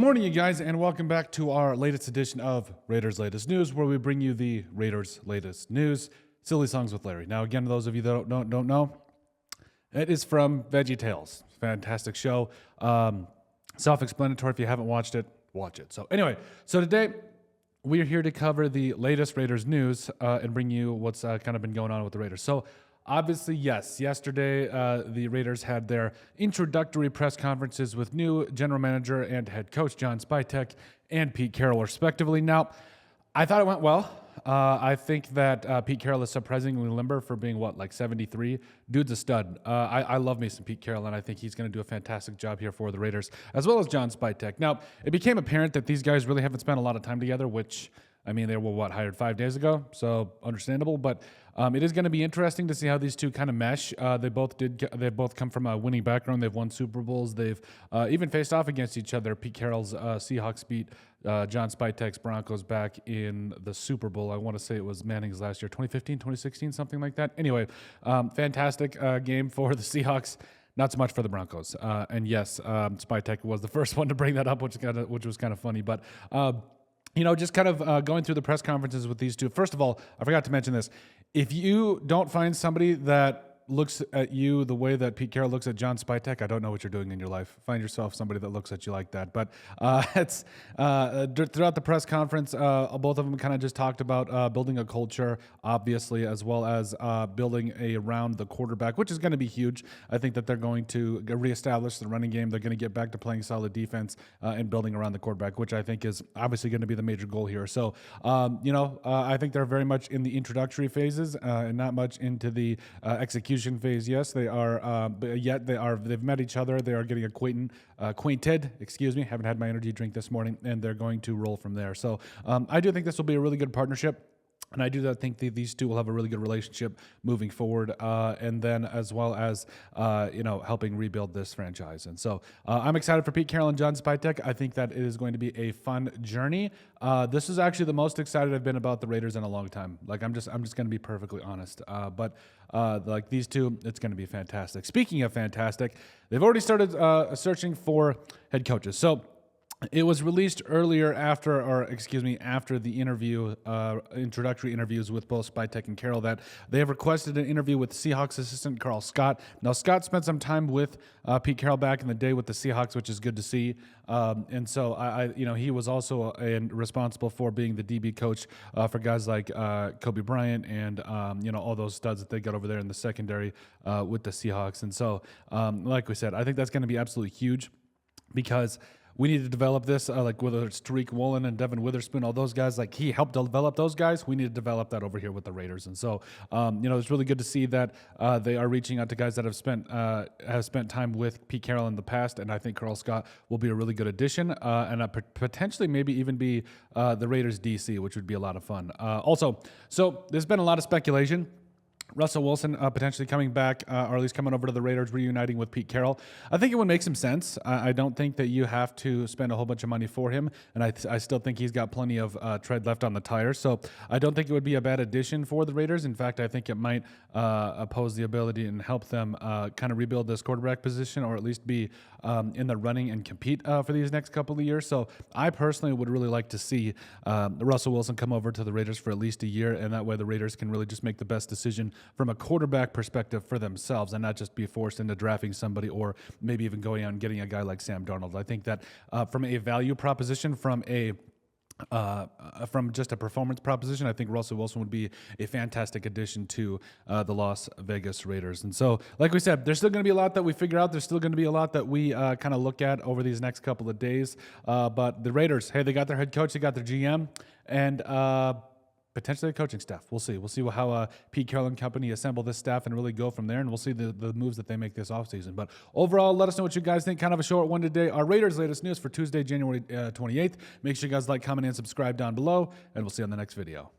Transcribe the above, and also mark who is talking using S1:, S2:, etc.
S1: morning, you guys, and welcome back to our latest edition of Raiders Latest News, where we bring you the Raiders Latest News, Silly Songs with Larry. Now, again, those of you that don't know, it is from Veggie Tales. Fantastic show. Self-explanatory. If you haven't watched it, watch it. So anyway, today we are here to cover the latest Raiders news and bring you what's kind of been going on with the Raiders. So obviously, yes, yesterday the Raiders had their introductory press conferences with new general manager and head coach John Spytek and Pete Carroll, respectively. Now, I thought it went well. I think that Pete Carroll is surprisingly limber for being, like 73? Dude's a stud. I love me some Pete Carroll, and I think he's going to do a fantastic job here for the Raiders, as well as John Spytek. Now, it became apparent that these guys really haven't spent a lot of time together, which, I mean, they were, hired 5 days ago, so understandable. But it is going to be interesting to see how these two kind of mesh. They both come from a winning background. They've won Super Bowls. They've even faced off against each other. Pete Carroll's Seahawks beat John Spytek's Broncos back in the Super Bowl. I want to say it was Manning's last year, 2015, 2016, something like that. Anyway, fantastic game for the Seahawks. Not so much for the Broncos. And yes, Spytek was the first one to bring that up, which was kind of funny. But just kind of going through the press conferences with these two. First of all, I forgot to mention this. If you don't find somebody that looks at you the way that Pete Carroll looks at John Spytek, I don't know what you're doing in your life. Find yourself somebody that looks at you like that. But it's throughout the press conference, both of them kind of just talked about building a culture, obviously, as well as building around the quarterback, which is going to be huge. I think that they're going to reestablish the running game. They're going to get back to playing solid defense and building around the quarterback, which I think is obviously going to be the major goal here. So, I think they're very much in the introductory phases and not much into the execution phase. Yes, they are, but yet they've met each other. They are getting acquainted. Haven't had my energy drink this morning, and they're going to roll from there. So I do think this will be a really good partnership. And I do think that these two will have a really good relationship moving forward, and then as well as, helping rebuild this franchise. And so I'm excited for Pete Carroll and John Spytek. I think that it is going to be a fun journey. This is actually the most excited I've been about the Raiders in a long time. I'm just going to be perfectly honest. But these two, it's going to be fantastic. Speaking of fantastic, they've already started searching for head coaches. So it was released earlier after the introductory interviews with both Spytek and Carroll that they have requested an interview with Seahawks assistant Carl Scott. Now, Scott spent some time with Pete Carroll back in the day with the Seahawks, which is good to see. And so, he was also responsible for being the DB coach for guys like Kobe Bryant and, all those studs that they got over there in the secondary with the Seahawks. And so, like we said, I think that's going to be absolutely huge because we need to develop this, whether it's Tariq Woolen and Devin Witherspoon, all those guys, he helped develop those guys. We need to develop that over here with the Raiders. And so, it's really good to see that they are reaching out to guys that have spent time with Pete Carroll in the past. And I think Carl Scott will be a really good addition and potentially maybe even be the Raiders DC, which would be a lot of fun. So there's been a lot of speculation. Russell Wilson potentially coming back, or at least coming over to the Raiders, reuniting with Pete Carroll. I think it would make some sense. I don't think that you have to spend a whole bunch of money for him, and I still think he's got plenty of tread left on the tires. So I don't think it would be a bad addition for the Raiders. In fact, I think it might oppose the ability and help them kind of rebuild this quarterback position, or at least be in the running and compete for these next couple of years. So I personally would really like to see Russell Wilson come over to the Raiders for at least a year, and that way the Raiders can really just make the best decision from a quarterback perspective for themselves and not just be forced into drafting somebody or maybe even going out and getting a guy like Sam Darnold. I think that from a value proposition, from just a performance proposition, I think Russell Wilson would be a fantastic addition to the Las Vegas Raiders. And so, like we said, there's still going to be a lot that we figure out. There's still going to be a lot that we kind of look at over these next couple of days. But the Raiders, hey, they got their head coach, they got their GM, and potentially a coaching staff. We'll see. We'll see how Pete Carroll and company assemble this staff and really go from there, and we'll see the moves that they make this offseason. But overall, let us know what you guys think. Kind of a short one today. Our Raiders' latest news for Tuesday, January 28th. Make sure you guys like, comment, and subscribe down below, and we'll see you on the next video.